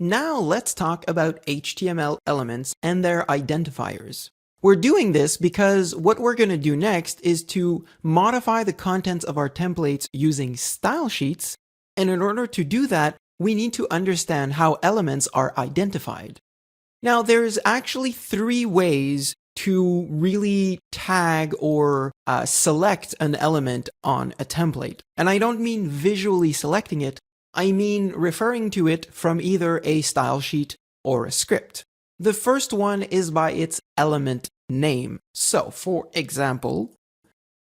Now let's talk about HTML elements and their identifiers. We're doing this because what we're going to do next is to modify the contents of our templates using style sheets, and in order to do that, we need to understand how elements are identified. Now, there's actually 3 ways to really tag or select an element on a template. And I don't mean visually selecting it, I mean referring to it from either a style sheet or a script. The first one is by its element name. So, for example,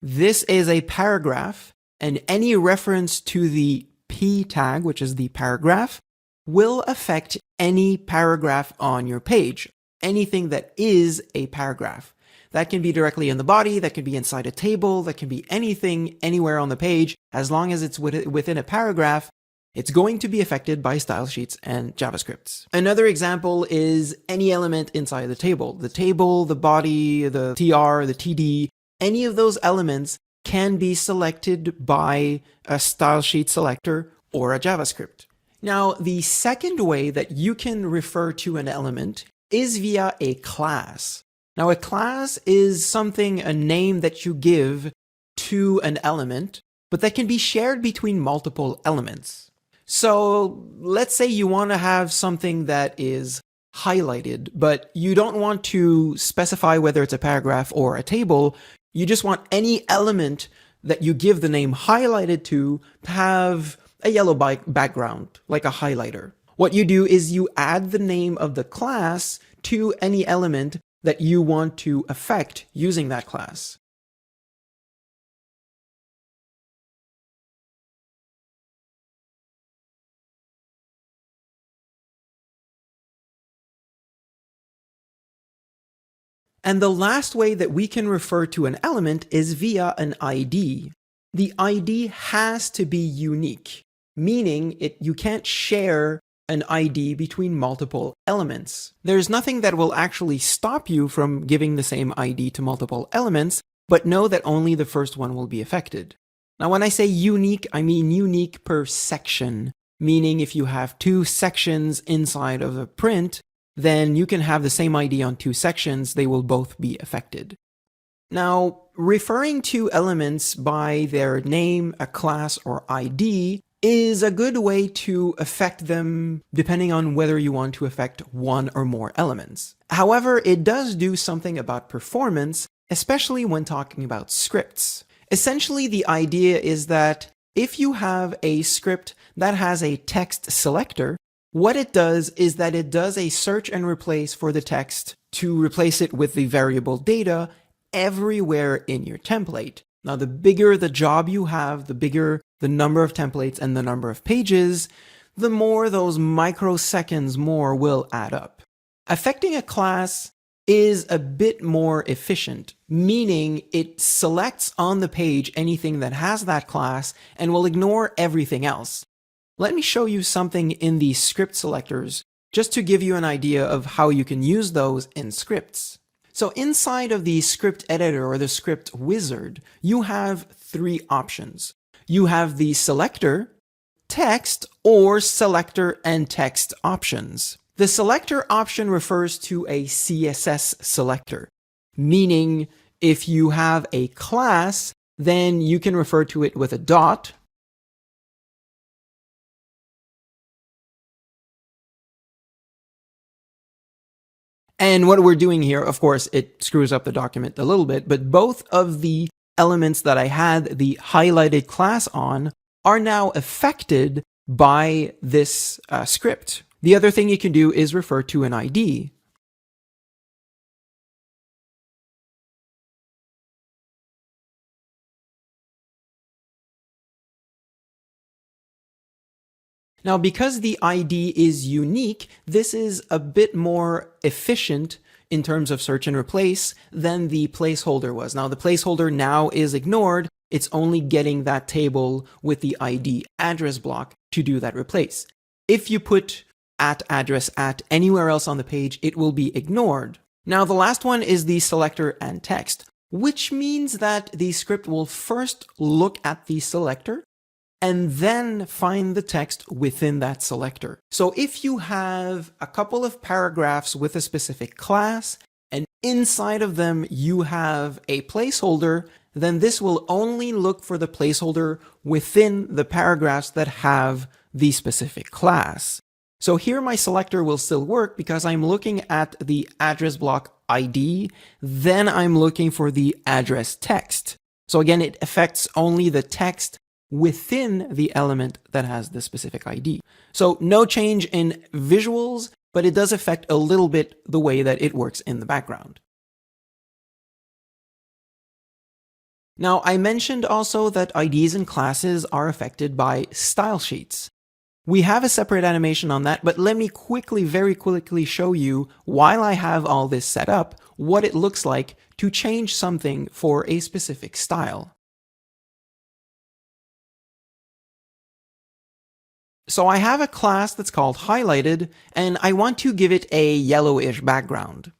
this is a paragraph, and any reference to the P tag, which is the paragraph, will affect any paragraph on your page. Anything that is a paragraph. That can be directly in the body, that can be inside a table, that can be anything anywhere on the page. As long as it's within a paragraph, it's going to be affected by style sheets and JavaScript. Another example is any element inside the table. The table, the body, the TR, the TD, any of those elements can be selected by a style sheet selector or a JavaScript. Now, the second way that you can refer to an element is via a class. Now, a class is a name that you give to an element, but that can be shared between multiple elements. So let's say you want to have something that is highlighted, but you don't want to specify whether it's a paragraph or a table. You just want any element that you give the name highlighted to have a yellow background, like a highlighter. What you do is you add the name of the class to any element that you want to affect using that class. And the last way that we can refer to an element is via an ID. The ID has to be unique, meaning you can't share an ID between multiple elements. There's nothing that will actually stop you from giving the same ID to multiple elements, but know that only the first one will be affected. Now, when I say unique, I mean unique per section, meaning if you have 2 sections inside of a print, then you can have the same ID on 2 sections, they will both be affected. Now, referring to elements by their name, a class, or ID is a good way to affect them depending on whether you want to affect one or more elements. However, it does do something about performance, especially when talking about scripts. Essentially, the idea is that if you have a script that has a text selector, what it does is that it does a search and replace for the text to replace it with the variable data everywhere in your template. Now, the bigger the job you have, the bigger the number of templates and the number of pages, the more those microseconds more will add up. Affecting a class is a bit more efficient, meaning it selects on the page anything that has that class and will ignore everything else. Let me show you something in the script selectors, just to give you an idea of how you can use those in scripts. So inside of the script editor or the script wizard, you have 3 options. You have the selector, text, or selector and text options. The selector option refers to a CSS selector, meaning if you have a class, then you can refer to it with a dot. And what we're doing here, of course, it screws up the document a little bit, but both of the elements that I had the highlighted class on are now affected by this script. The other thing you can do is refer to an ID. Now, because the ID is unique, this is a bit more efficient in terms of search and replace than the placeholder was. Now, the placeholder now is ignored. It's only getting that table with the ID address block to do that replace. If you put @address@ anywhere else on the page, it will be ignored. Now, the last one is the selector and text, which means that the script will first look at the selector and then find the text within that selector. So if you have a couple of paragraphs with a specific class, and inside of them you have a placeholder, then this will only look for the placeholder within the paragraphs that have the specific class. So here my selector will still work because I'm looking at the address block ID, then I'm looking for the address text. So again, it affects only the text within the element that has the specific ID. So no change in visuals, but it does affect a little bit the way that it works in the background. Now, I mentioned also that IDs and classes are affected by style sheets. We have a separate animation on that, but let me very quickly show you, while I have all this set up, what it looks like to change something for a specific style. So I have a class that's called highlighted, and I want to give it a yellowish background.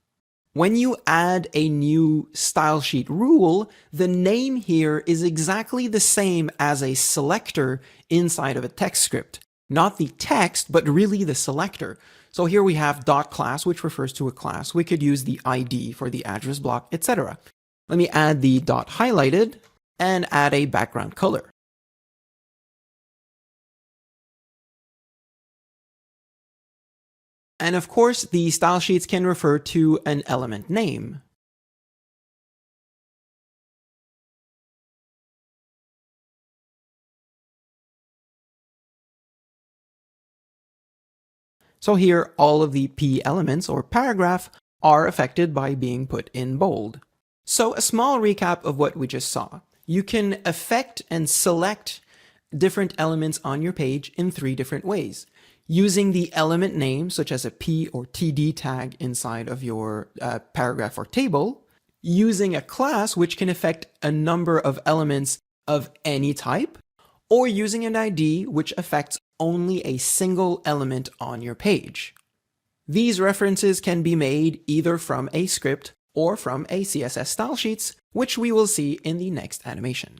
When you add a new style sheet rule, the name here is exactly the same as a selector inside of a text script. Not the text, but really the selector. So here we have .class, which refers to a class. We could use the ID for the address block, etc. Let me add the .highlighted and add a background color. And of course, the style sheets can refer to an element name. So here, all of the P elements or paragraph are affected by being put in bold. So a small recap of what we just saw. You can affect and select different elements on your page in 3 different ways. Using the element name, such as a P or TD tag inside of your paragraph or table, using a class which can affect a number of elements of any type, or using an ID which affects only a single element on your page. These references can be made either from a script or from a CSS style sheets, which we will see in the next animation.